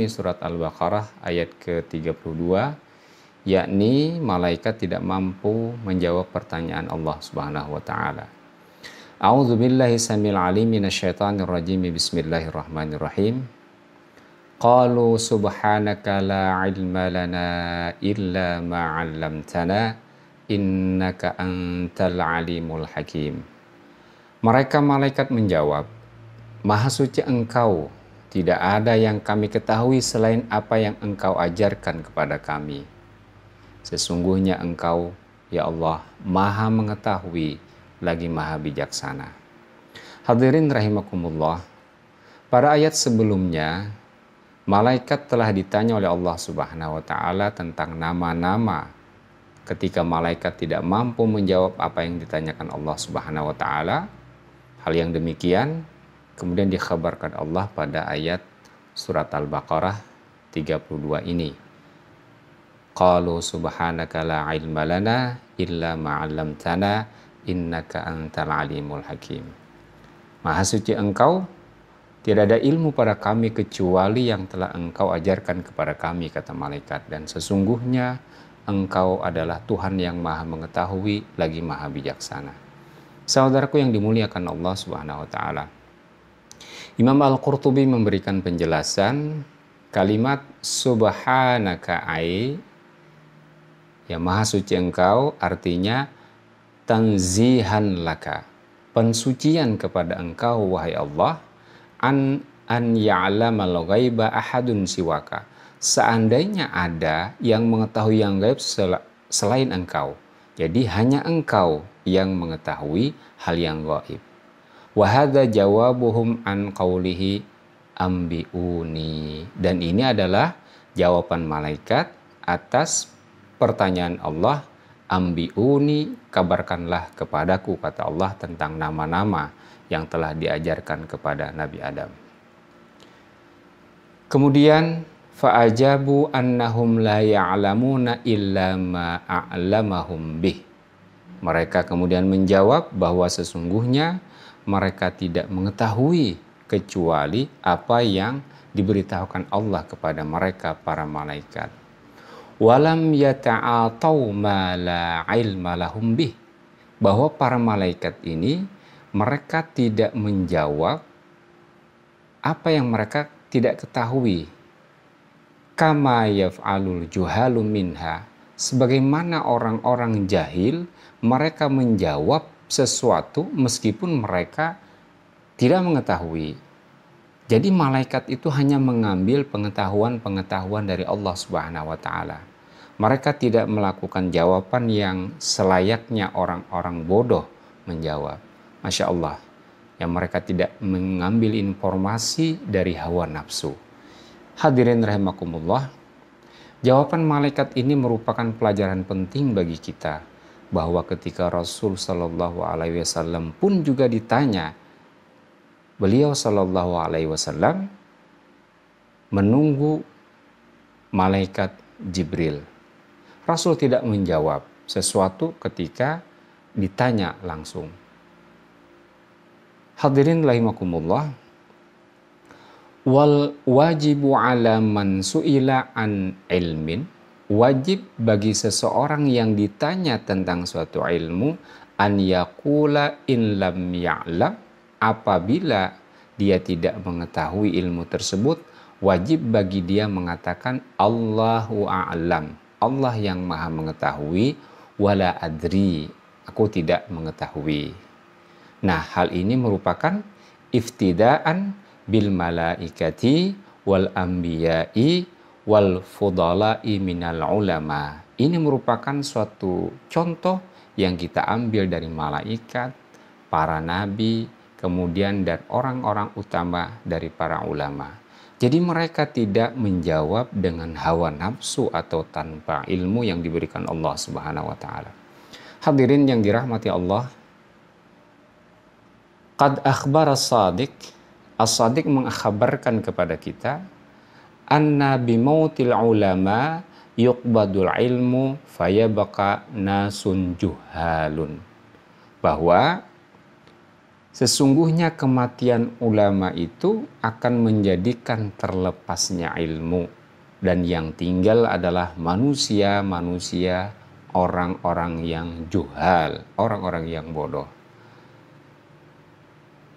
Surat Al-Baqarah ayat ke-32, yakni malaikat tidak mampu menjawab pertanyaan Allah Subhanahu wa taala. A'udzubillahi samil alim minasyaitonir rajim. Bismillahirrahmanirrahim. Qalu subhanaka la ilma lana illa ma 'allamtana innaka antal alimul hakim. Mereka malaikat menjawab, Maha suci Engkau, tidak ada yang kami ketahui selain apa yang Engkau ajarkan kepada kami. Sesungguhnya Engkau, ya Allah, Maha mengetahui lagi Maha bijaksana. Hadirin rahimakumullah, pada ayat sebelumnya, malaikat telah ditanya oleh Allah Subhanahu wa taala tentang nama-nama. Ketika malaikat tidak mampu menjawab apa yang ditanyakan Allah Subhanahu wa taala, hal yang demikian kemudian dikhabarkan Allah pada ayat surat Al-Baqarah 32 ini. Qalu subhanaka la ilma lana illa ma 'allamtana innaka antal alimul hakim. Maha suci Engkau, tidak ada ilmu pada kami kecuali yang telah Engkau ajarkan kepada kami, kata malaikat, dan sesungguhnya Engkau adalah Tuhan yang Maha mengetahui lagi Maha bijaksana. Saudaraku yang dimuliakan Allah Subhanahu wa taala, Imam Al-Qurtubi memberikan penjelasan kalimat subhanaka ya Maha suci Engkau artinya tanzihan laka, pensucian kepada Engkau wahai Allah, an ya'lamal ghaiba ahadun siwaka, seandainya ada yang mengetahui yang gaib selain Engkau, jadi hanya Engkau yang mengetahui hal yang gaib. Wahada jawabuhum an qawlihi ambiuni, dan ini adalah jawaban malaikat atas pertanyaan Allah, ambiuni, kabarkanlah kepadaku, kata Allah, tentang nama-nama yang telah diajarkan kepada Nabi Adam. Kemudian fa'ajabu annahum la ya'lamuna illa ma a'lamahum bih. Mereka kemudian menjawab bahwa sesungguhnya mereka tidak mengetahui kecuali apa yang diberitahukan Allah kepada mereka para malaikat. Walam yata'atau ma la ilma lahum bih, bahwa para malaikat ini mereka tidak menjawab apa yang mereka tidak ketahui. Kama yaf'alul juhalu minha, sebagaimana orang-orang jahil mereka menjawab sesuatu meskipun mereka tidak mengetahui. Jadi malaikat itu hanya mengambil pengetahuan-pengetahuan dari Allah Subhanahu wa taala. Mereka tidak melakukan jawaban yang selayaknya orang-orang bodoh menjawab. Masya Allah, yang mereka tidak mengambil informasi dari hawa nafsu. Hadirin rahimakumullah, jawaban malaikat ini merupakan pelajaran penting bagi kita, bahwa ketika Rasul Shallallahu Alaihi Wasallam pun juga ditanya, beliau Shallallahu Alaihi Wasallam menunggu malaikat Jibril. Rasul tidak menjawab sesuatu ketika ditanya langsung. Hadirin rahimakumullah, wal wajibu ala man su'ila an ilmin, wajib bagi seseorang yang ditanya tentang suatu ilmu an yaqula in lam ya'lam, apabila dia tidak mengetahui ilmu tersebut, wajib bagi dia mengatakan Allahu a'lam, Allah yang Maha mengetahui, wala adri, aku tidak mengetahui. Nah, hal ini merupakan iftidaan bil malaikati wal anbiya'i wal fudala'i minal ulama. Ini merupakan suatu contoh yang kita ambil dari malaikat, para nabi, kemudian dan orang-orang utama dari para ulama. Jadi mereka tidak menjawab dengan hawa nafsu atau tanpa ilmu yang diberikan Allah Subhanahu wa taala. Hadirin yang dirahmati Allah, qad akhbara as-sadiq, as-sadiq mengkhabarkan kepada kita, anna bimautil ulama yuqbadul ilmu fayabqa nasun juhalun, bahwa Sesungguhnya kematian ulama itu akan menjadikan terlepasnya ilmu, dan yang tinggal adalah manusia-manusia, orang-orang yang juhal, orang-orang yang bodoh.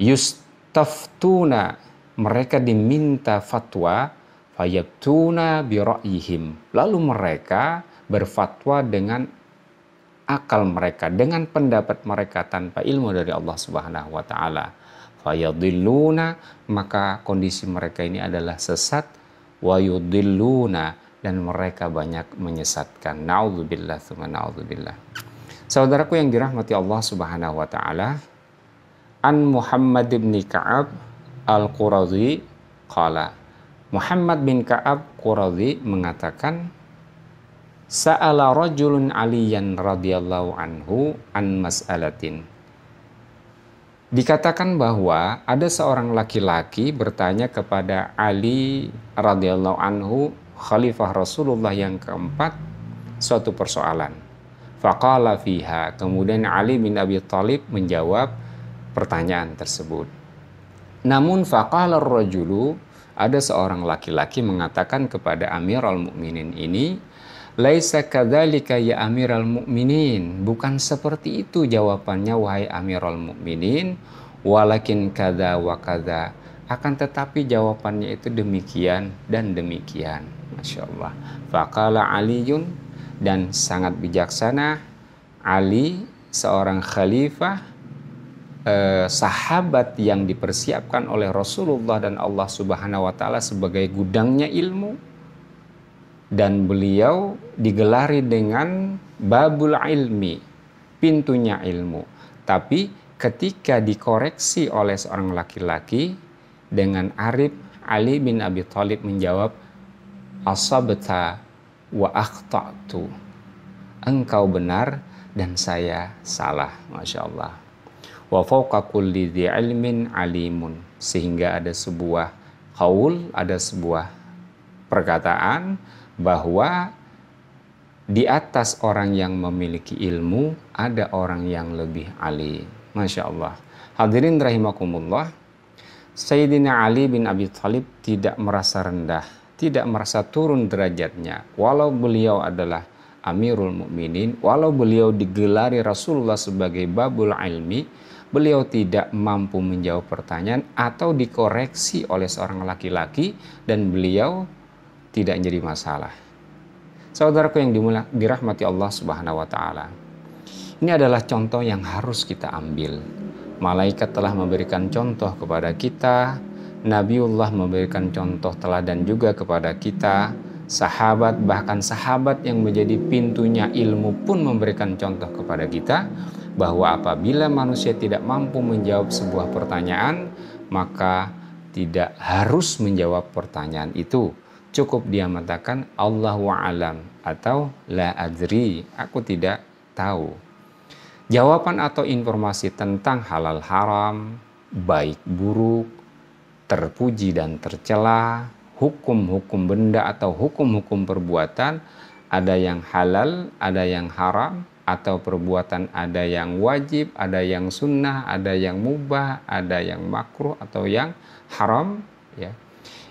Yustaftuna, mereka diminta fatwa, fayabtuna bira'yihim, lalu mereka berfatwa dengan akal mereka, dengan pendapat mereka tanpa ilmu dari Allah Subhanahu wa taala. Fayadilluna, maka kondisi mereka ini adalah sesat, wa yudilluna, dan mereka banyak menyesatkan. Nauzubillah tsumma nauzubillah. Saudaraku yang dirahmati Allah Subhanahu wa taala, an Muhammad bin Ka'ab al-Qurazi qala, Muhammad bin Ka'ab Qurazi mengatakan, Sa'ala rajulun aliyan radhiyallahu anhu an mas'alatin. Dikatakan bahwa ada seorang laki-laki bertanya kepada Ali radhiyallahu anhu, khalifah Rasulullah yang keempat, suatu persoalan. Faqala fiha, kemudian Ali bin Abi Thalib menjawab pertanyaan tersebut. Namun faqala ar-rajulu, ada seorang laki-laki mengatakan kepada Amirul Mukminin ini, Laisa kadzalika ya Amiral Mukminin, bukan seperti itu jawabannya wahai Amirul Mukminin, walakin kadza wa kadza, akan tetapi jawabannya itu demikian dan demikian. Masya Allah. Faqala Aliyun, dan sangat bijaksana Ali, seorang khalifah, sahabat yang dipersiapkan oleh Rasulullah dan Allah Subhanahu wa taala sebagai gudangnya ilmu, dan beliau digelari dengan babul ilmi, pintunya ilmu. Tapi ketika dikoreksi oleh seorang laki-laki dengan arif, Ali bin Abi Thalib menjawab, asabta wa akhta'tu, engkau benar dan saya salah. Masya Allah. Wa fawqa kulli dhi ilmin alimun, sehingga ada sebuah qaul, ada sebuah perkataan bahwa di atas orang yang memiliki ilmu ada orang yang lebih alim. Masya Allah. Hadirin rahimakumullah, Sayyidina Ali bin Abi Thalib tidak merasa rendah, tidak merasa turun derajatnya, walau beliau adalah Amirul Mukminin, walau beliau digelari Rasulullah sebagai babul ilmi, beliau tidak mampu menjawab pertanyaan atau dikoreksi oleh seorang laki-laki, dan beliau tidak jadi masalah. Saudaraku yang dirahmati Allah Subhanahu wa taala, ini adalah contoh yang harus kita ambil. Malaikat telah memberikan contoh kepada kita, Nabiullah memberikan contoh teladan juga kepada kita, sahabat, bahkan sahabat yang menjadi pintunya ilmu pun memberikan contoh kepada kita, bahwa apabila manusia tidak mampu menjawab sebuah pertanyaan, maka tidak harus menjawab pertanyaan itu. Cukup dia mengatakan Allahu a'lam atau la adri, aku tidak tahu. Jawaban atau informasi tentang halal haram, baik buruk, terpuji dan tercela, hukum-hukum benda atau hukum-hukum perbuatan, ada yang halal, ada yang haram, atau perbuatan ada yang wajib, ada yang sunnah, ada yang mubah, ada yang makruh atau yang haram, ya.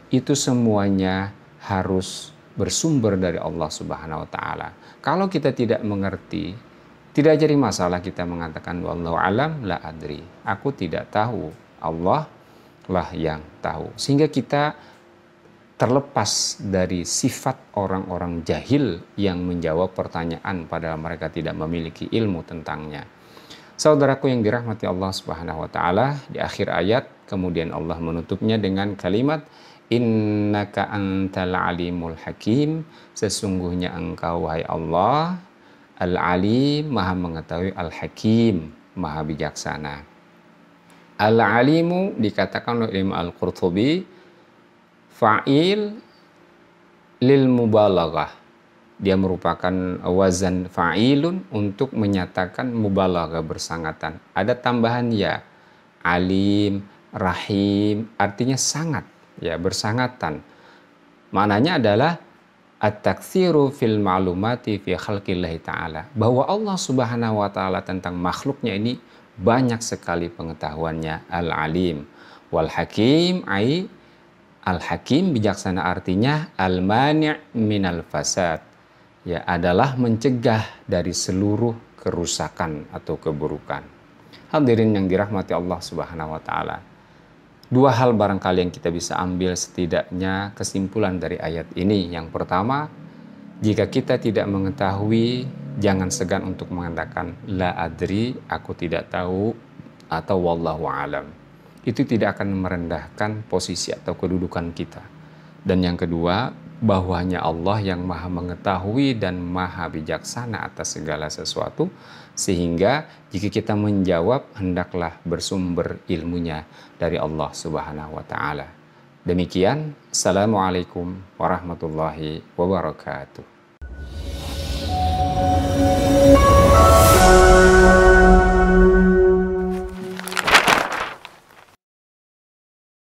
Itu semuanya harus bersumber dari Allah Subhanahu wa taala. Kalau kita tidak mengerti, tidak jadi masalah kita mengatakan wallahu alam la adri, aku tidak tahu, Allah lah yang tahu. Sehingga kita terlepas dari sifat orang-orang jahil yang menjawab pertanyaan padahal mereka tidak memiliki ilmu tentangnya. Saudaraku yang dirahmati Allah Subhanahu wa taala, di akhir ayat kemudian Allah menutupnya dengan kalimat innaka antal alimul hakim, sesungguhnya engkau wahai Allah al-alim, maha mengetahui, al-hakim, maha bijaksana. Al-alimu dikatakan oleh Imam Al-Qurtubi fa'il lil mubalaghah, dia merupakan wazan fa'ilun untuk menyatakan mubalaghah, bersangatan. Ada tambahan ya, alim, rahim, artinya sangat, ya, bersangatan. Maknanya adalah at-taktsiru fil ma'lumati fi khalqillahi ta'ala, bahwa Allah Subhanahu wa taala tentang makhluknya ini banyak sekali pengetahuannya. Al-alim wal hakim ai al-hakim bijaksana artinya al-mani' minal fasad, ya adalah mencegah dari seluruh kerusakan atau keburukan. Hadirin yang dirahmati Allah Subhanahu wa taala. Dua hal barangkali yang kita bisa ambil setidaknya kesimpulan dari ayat ini. Yang pertama, jika kita tidak mengetahui, jangan segan untuk mengatakan la adri, aku tidak tahu, atau wallahu alam. Itu tidak akan merendahkan posisi atau kedudukan kita. Dan yang kedua, bahwanya Allah yang maha mengetahui dan maha bijaksana atas segala sesuatu, sehingga jika kita menjawab, hendaklah bersumber ilmunya dari Allah Subhanahu wa ta'ala. Demikian, Assalamualaikum warahmatullahi wabarakatuh.